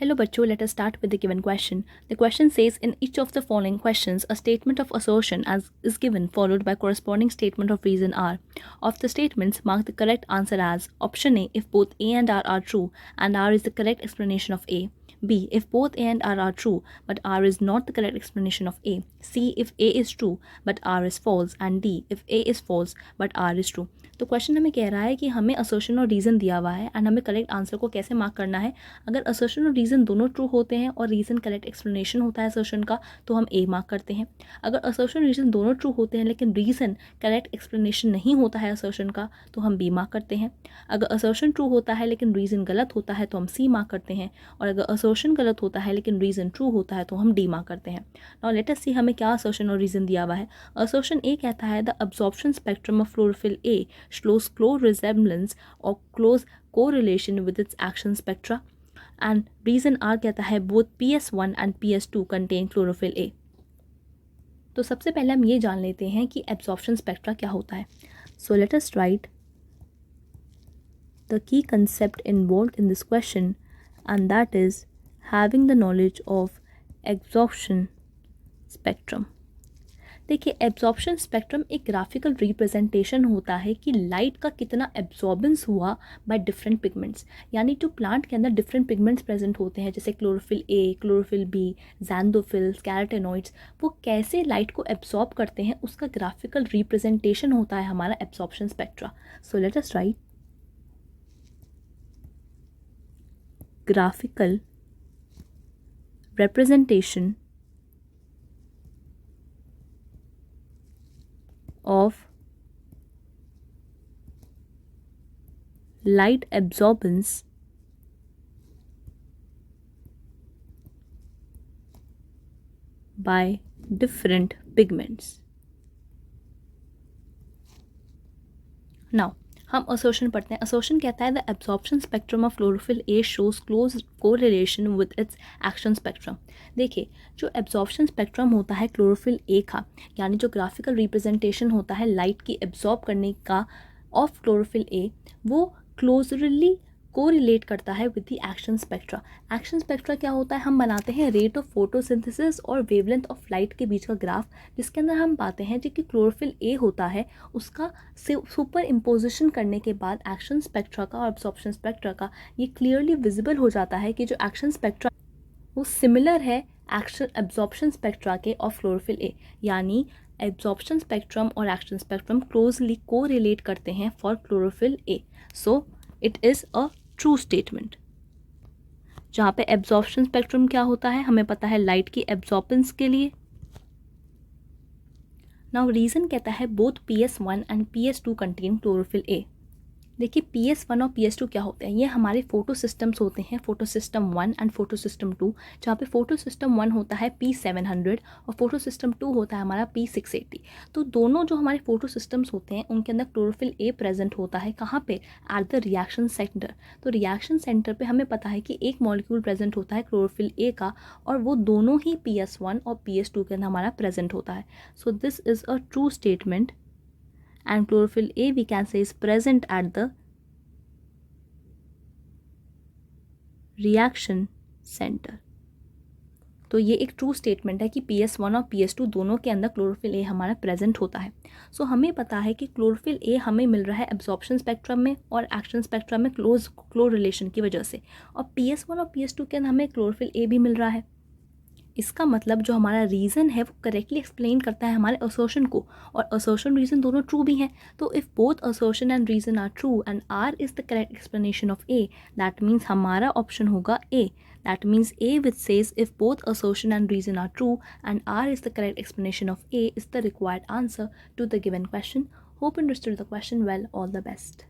Hello bachcho, let us start with the given question. The question says in each of the following questions a statement of assertion is given followed by corresponding statement of reason R. Of the statements, mark the correct answer as option A if both A and R are true and R is the correct explanation of A. B if both A and R are true but R is not the correct explanation of A. C if A is true but R is false and D if A is false but R is true. तो question हमें कह रहा है कि हमें assertion और reason दिया हुआ है एंड हमें करेक्ट आंसर को कैसे मार्क करना है. अगर असर्शन और रीज़न दोनों ट्रू होते हैं और रीज़न करेक्ट एक्सप्लेनेशन होता है असर्शन का तो हम ए मार्क करते हैं. अगर असर्शन रीज़न दोनों ट्रू होते हैं लेकिन रीज़न करेक्ट एक्सप्लेनेशन नहीं होता है असर्शन का तो हम बी मार्क करते हैं. अगर असर्शन ट्रू होता है लेकिन रीज़न गलत होता है तो हम सी मार्क करते हैं. और अगर असर्शन गलत होता है लेकिन रीज़न ट्रू होता है तो हम डी मार्क करते हैं. नाउ लेट अस सी हमें क्या असर्शन और रीज़न दिया हुआ है. असर्शन ए कहता है the absorption spectrum of chlorophyll A shows close resemblance or close correlation with its action spectra. And reason R कहता है both PS1 and PS2 contain chlorophyll A. तो सबसे पहले हम ये जान लेते हैं कि absorption spectra क्या होता है. So let us write the key concept involved in this question, and that is having the knowledge of absorption spectrum. देखिए एब्जॉर्प्शन स्पेक्ट्रम एक ग्राफिकल रिप्रेजेंटेशन होता है कि लाइट का कितना एब्जॉर्बेंस हुआ बाय डिफरेंट पिगमेंट्स. यानी जो प्लांट के अंदर डिफरेंट पिगमेंट्स प्रेजेंट होते हैं जैसे chlorophyll A, chlorophyll B, जैंथोफिल्स, carotenoids, वो कैसे लाइट को एब्जॉर्ब करते हैं उसका ग्राफिकल रिप्रेजेंटेशन होता है हमारा absorption spectra. So let us right graphical representation of light absorbance by different pigments. Now हम असर्शन पढ़ते हैं. असर्शन कहता है the absorption spectrum of chlorophyll A shows close correlation with its action spectrum. देखिए जो एब्जॉर्प्शन स्पेक्ट्रम होता है chlorophyll A का, यानी जो ग्राफिकल रिप्रेजेंटेशन होता है लाइट की एब्जॉर्ब करने का ऑफ क्लोरोफिल ए, वो क्लोजली कोरिलेट करता है with the action spectra. Action spectra क्या होता है, हम बनाते हैं रेट ऑफ फोटोसिंथेसिस और वेवलेंथ ऑफ लाइट के बीच का ग्राफ, जिसके अंदर हम पाते हैं जो कि क्लोरोफिल ए होता है उसका सुपर इम्पोजिशन करने के बाद एक्शन स्पेक्ट्रा का और एब्जॉर्प्शन स्पेक्ट्रा का ये क्लियरली विजिबल हो जाता है कि जो एक्शन स्पेक्ट्रा वो सिमिलर है एक्शन एब्जॉर्प्शन स्पेक्ट्रा के ऑफ क्लोरोफिल ए. यानी एब्जॉर्प्शन स्पेक्ट्रम और एक्शन स्पेक्ट्रम क्लोजली कोरिलेट करते हैं for chlorophyll A. So it is a true statement. जहाँ पे एब्जॉर्प्शन स्पेक्ट्रम क्या होता है हमें पता है लाइट की एब्जॉर्बेंस के लिए. नाउ रीज़न कहता है both PS1 and PS2 contain chlorophyll A. देखिए PS1 और PS2 क्या होते हैं, ये हमारे फोटो सिस्टम्स होते हैं, photo system 1 and photo system 2. जहाँ पे फोटो सिस्टम 1 होता है P700 और फोटो सिस्टम 2 होता है हमारा P680. तो दोनों जो हमारे फोटो सिस्टम्स होते हैं उनके अंदर क्लोरोफिल ए प्रेजेंट होता है. कहाँ पे, एट द रिएक्शन सेंटर. तो रिएक्शन सेंटर पे हमें पता है कि एक मॉलिक्यूल प्रेजेंट होता है क्लोरोफिल ए का और वो दोनों ही PS1 और PS2 के अंदर हमारा प्रेजेंट होता है. So this is a true statement and chlorophyll A we can say is present at the reaction center. तो ये एक ट्रू स्टेटमेंट है कि PS1 और PS2 दोनों के अंदर क्लोरोफिल ए हमारा प्रेजेंट होता है. सो हमें पता है कि क्लोरोफिल ए हमें मिल रहा है एब्जॉर्प्शन स्पेक्ट्रम में और एक्शन स्पेक्ट्रम में क्लोज रिलेशन की वजह से, और PS1 और PS2 के अंदर हमें क्लोरोफिल ए भी मिल रहा है. इसका मतलब जो हमारा रीज़न है वो करेक्टली एक्सप्लेन करता है हमारे असर्शन को, और असर्शन रीज़न दोनों ट्रू भी हैं. तो if both assertion and reason are true and R is the correct explanation of A, that means हमारा ऑप्शन होगा A. That means A which says if both assertion and reason are true and R is the correct explanation of A is the required answer to the given question. Hope understood the question well. All the best.